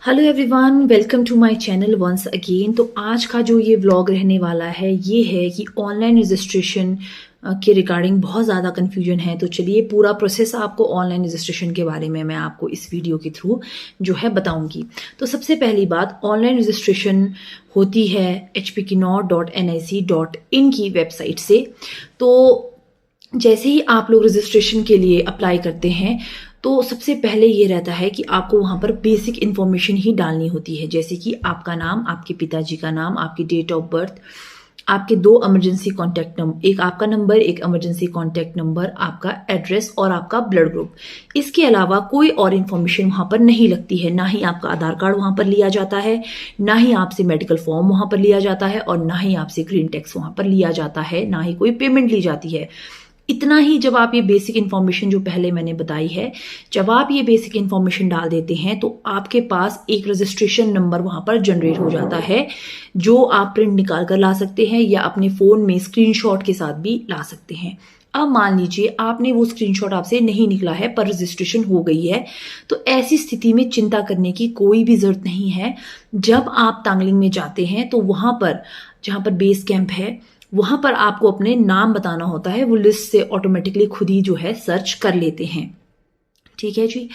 Hello everyone, welcome to my channel once again. तो आज का जो ये व्लॉग रहने वाला है ये है कि ऑनलाइन रजिस्ट्रेशन के रिगार्डिंग बहुत ज़्यादा कन्फ्यूजन है। तो चलिए पूरा प्रोसेस आपको ऑनलाइन रजिस्ट्रेशन के बारे में मैं आपको इस वीडियो के थ्रू जो है बताऊंगी। तो सबसे पहली बात, ऑनलाइन रजिस्ट्रेशन होती है hpkinnor.nic.in की वेबसाइट से। तो जैसे ही आप लोग रजिस्ट्रेशन के लिए अप्लाई करते हैं तो सबसे पहले ये रहता है कि आपको वहाँ पर बेसिक इन्फॉर्मेशन ही डालनी होती है, जैसे कि आपका नाम, आपके पिताजी का नाम, आपकी डेट ऑफ बर्थ, आपके 2 इमरजेंसी कॉन्टैक्ट नंबर, एक आपका नंबर, एक इमरजेंसी कॉन्टैक्ट नंबर, आपका एड्रेस और आपका ब्लड ग्रुप। इसके अलावा कोई और इन्फॉर्मेशन वहाँ पर नहीं लगती है। ना ही आपका आधार कार्ड वहाँ पर लिया जाता है, ना ही आपसे मेडिकल फॉर्म वहाँ पर लिया जाता है और ना ही आपसे ग्रीन टैक्स वहाँ पर लिया जाता है, ना ही कोई पेमेंट ली जाती है। इतना ही जब आप ये बेसिक इन्फॉर्मेशन जो पहले मैंने बताई है, जब आप ये बेसिक इन्फॉर्मेशन डाल देते हैं तो आपके पास एक रजिस्ट्रेशन नंबर वहां पर जनरेट हो जाता है, जो आप प्रिंट निकाल कर ला सकते हैं या अपने फोन में स्क्रीनशॉट के साथ भी ला सकते हैं। अब मान लीजिए आपने वो स्क्रीनशॉट आपसे नहीं निकला है पर रजिस्ट्रेशन हो गई है, तो ऐसी स्थिति में चिंता करने की कोई भी जरूरत नहीं है। जब आप तांगलिंग में जाते हैं तो वहां पर जहां पर बेस कैंप है वहां पर आपको अपने नाम बताना होता है। वो लिस्ट से ऑटोमेटिकली खुद ही जो है सर्च कर लेते हैं। ठीक है जी।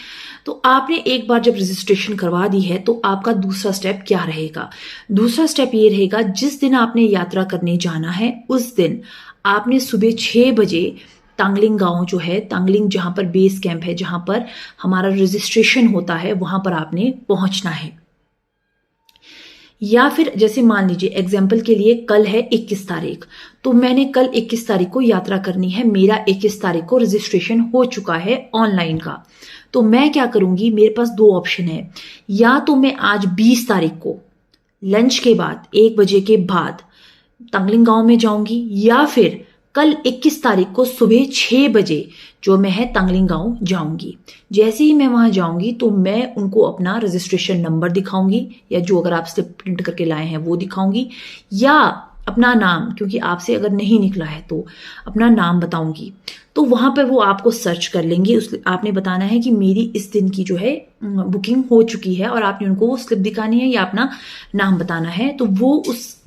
तो आपने एक बार जब रजिस्ट्रेशन करवा दी है तो आपका दूसरा स्टेप क्या रहेगा? दूसरा स्टेप ये रहेगा, जिस दिन आपने यात्रा करने जाना है उस दिन आपने सुबह 6 बजे तांगलिंग गांव जो है, तांगलिंग जहां पर बेस कैंप है, जहां पर हमारा रजिस्ट्रेशन होता है, वहां पर आपने पहुंचना है। या फिर जैसे मान लीजिए एग्जाम्पल के लिए कल है 21 तारीख, तो मैंने कल 21 तारीख को यात्रा करनी है, मेरा 21 तारीख को रजिस्ट्रेशन हो चुका है ऑनलाइन का। तो मैं क्या करूंगी, मेरे पास 2 ऑप्शन है। या तो मैं आज 20 तारीख को लंच के बाद 1 बजे के बाद तांगलिंग गांव में जाऊंगी, या फिर कल 21 तारीख को सुबह 6 बजे जो मैं है तांगलिंग गांव जाऊंगी। जैसे ही मैं वहां जाऊंगी तो मैं उनको अपना रजिस्ट्रेशन नंबर दिखाऊंगी, या जो अगर आप स्लिप प्रिंट करके लाए हैं वो दिखाऊंगी, या अपना नाम, क्योंकि आपसे अगर नहीं निकला है तो अपना नाम बताऊंगी। तो वहां पर वो आपको सर्च कर लेंगे। आपने बताना है कि मेरी इस दिन की जो है बुकिंग हो चुकी है, और आपने उनको वो स्लिप दिखानी है या अपना नाम बताना है। तो वो उस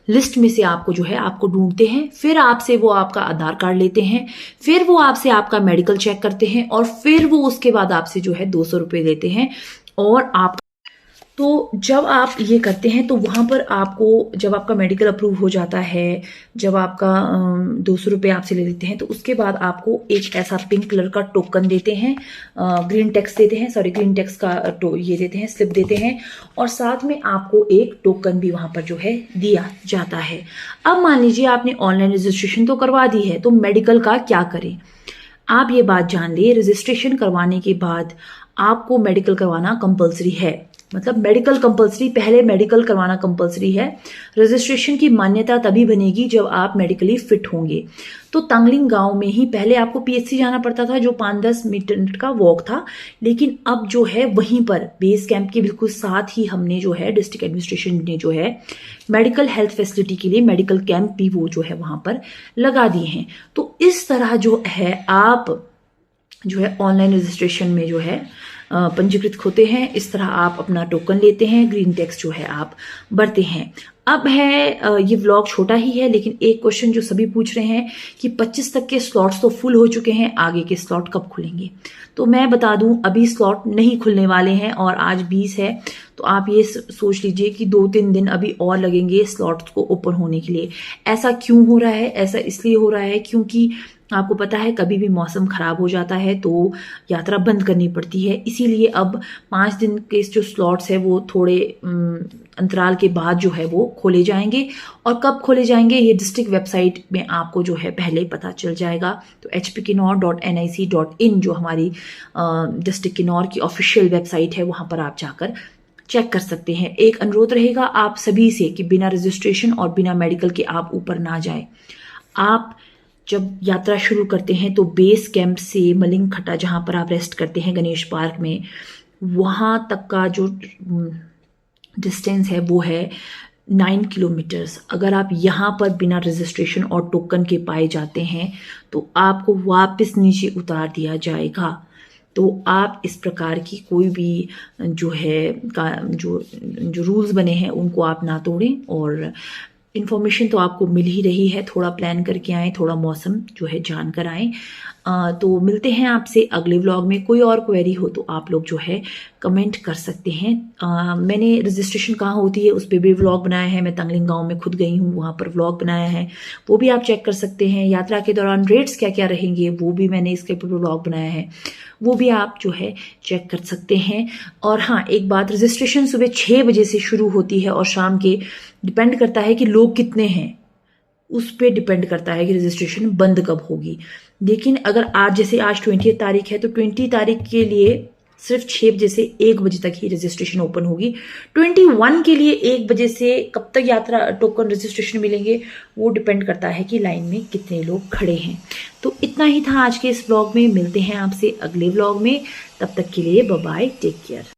लिस्ट में से आपको जो है आपको ढूंढते हैं, फिर आपसे वो आपका आधार कार्ड लेते हैं, फिर वो आपसे आपका मेडिकल चेक करते हैं, और फिर वो उसके बाद आपसे जो है 200 रुपये लेते हैं। और आप तो जब आप ये करते हैं तो वहां पर आपको, जब आपका मेडिकल अप्रूव हो जाता है, जब आपका 200 रुपये आपसे ले लेते हैं, तो उसके बाद आपको एक ऐसा पिंक कलर का टोकन देते हैं, ग्रीन टैक्स देते हैं, सॉरी ग्रीन टैक्स का ये देते हैं, स्लिप देते हैं, और साथ में आपको एक टोकन भी वहां पर जो है दिया जाता है। अब मान लीजिए आपने ऑनलाइन रजिस्ट्रेशन तो करवा दी है, तो मेडिकल का क्या करें? आप ये बात जान ले, रजिस्ट्रेशन करवाने के बाद आपको मेडिकल करवाना कंपलसरी है। मतलब मेडिकल कंपलसरी, पहले मेडिकल करवाना कंपलसरी है। रजिस्ट्रेशन की मान्यता तभी बनेगी जब आप मेडिकली फिट होंगे। तो तांगलिंग गांव में ही पहले आपको पीएचसी जाना पड़ता था, जो 5-10 मिनट का वॉक था, लेकिन अब जो है वहीं पर बेस कैंप के बिल्कुल साथ ही हमने जो है डिस्ट्रिक्ट एडमिनिस्ट्रेशन ने जो है मेडिकल हेल्थ फैसिलिटी के लिए मेडिकल कैंप भी वो जो है वहां पर लगा दिए हैं। तो इस तरह जो है आप जो है ऑनलाइन रजिस्ट्रेशन में जो है पंजीकृत होते हैं। इस तरह आप अपना टोकन लेते हैं, ग्रीन टैक्स जो है आप भरते हैं। अब है ये व्लॉग छोटा ही है, लेकिन एक क्वेश्चन जो सभी पूछ रहे हैं कि 25 तक के स्लॉट्स तो फुल हो चुके हैं, आगे के स्लॉट कब खुलेंगे? तो मैं बता दूं, अभी स्लॉट नहीं खुलने वाले हैं, और आज 20 है, तो आप ये सोच लीजिए कि 2-3 दिन अभी और लगेंगे स्लॉट्स को ओपन होने के लिए। ऐसा क्यों हो रहा है? ऐसा इसलिए हो रहा है क्योंकि आपको पता है कभी भी मौसम खराब हो जाता है तो यात्रा बंद करनी पड़ती है। इसीलिए अब 5 दिन के जो स्लॉट्स है वो थोड़े अंतराल के बाद जो है वो खोले जाएंगे, और कब खोले जाएंगे ये डिस्ट्रिक्ट वेबसाइट में आपको जो है पहले ही पता चल जाएगा। तो hpkinnor.nic.in जो हमारी डिस्ट्रिक्ट किन्नौर की ऑफिशियल वेबसाइट है, वहां पर आप जाकर चेक कर सकते हैं। एक अनुरोध रहेगा आप सभी से कि बिना रजिस्ट्रेशन और बिना मेडिकल के आप ऊपर ना जाएं। आप जब यात्रा शुरू करते हैं तो बेस कैंप से मलिंग खट्टा, जहां पर आप रेस्ट करते हैं गणेश पार्क में, वहां तक का जो डिस्टेंस है वो है 9 किलोमीटर्स। अगर आप यहाँ पर बिना रजिस्ट्रेशन और टोकन के पाए जाते हैं तो आपको वापस नीचे उतार दिया जाएगा। तो आप इस प्रकार की कोई भी जो है जो रूल्स बने हैं उनको आप ना तोड़ें। और इन्फॉर्मेशन तो आपको मिल ही रही है, थोड़ा प्लान करके आएँ, थोड़ा मौसम जो है जान कर आएँ। तो मिलते हैं आपसे अगले व्लॉग में। कोई और क्वेरी हो तो आप लोग जो है कमेंट कर सकते हैं। मैंने रजिस्ट्रेशन कहाँ होती है उस पर भी व्लॉग बनाया है, मैं तंगलिंग गांव में खुद गई हूँ, वहाँ पर व्लॉग बनाया है, वो भी आप चेक कर सकते हैं। यात्रा के दौरान रेट्स क्या क्या रहेंगे वो भी मैंने इसके ऊपर व्लॉग बनाया है, वो भी आप जो है चेक कर सकते हैं। और हाँ, एक बात, रजिस्ट्रेशन सुबह 6 बजे से शुरू होती है और शाम के डिपेंड करता है कि लोग कितने हैं, उस पर डिपेंड करता है कि रजिस्ट्रेशन बंद कब होगी। लेकिन अगर आज जैसे आज 20 तारीख है तो 20 तारीख के लिए सिर्फ 6 बजे से 1 बजे तक ही रजिस्ट्रेशन ओपन होगी। 21 के लिए 1 बजे से कब तक यात्रा टोकन रजिस्ट्रेशन मिलेंगे वो डिपेंड करता है कि लाइन में कितने लोग खड़े हैं। तो इतना ही था आज के इस व्लॉग में। मिलते हैं आपसे अगले व्लॉग में, तब तक के लिए बाय बाय, टेक केयर।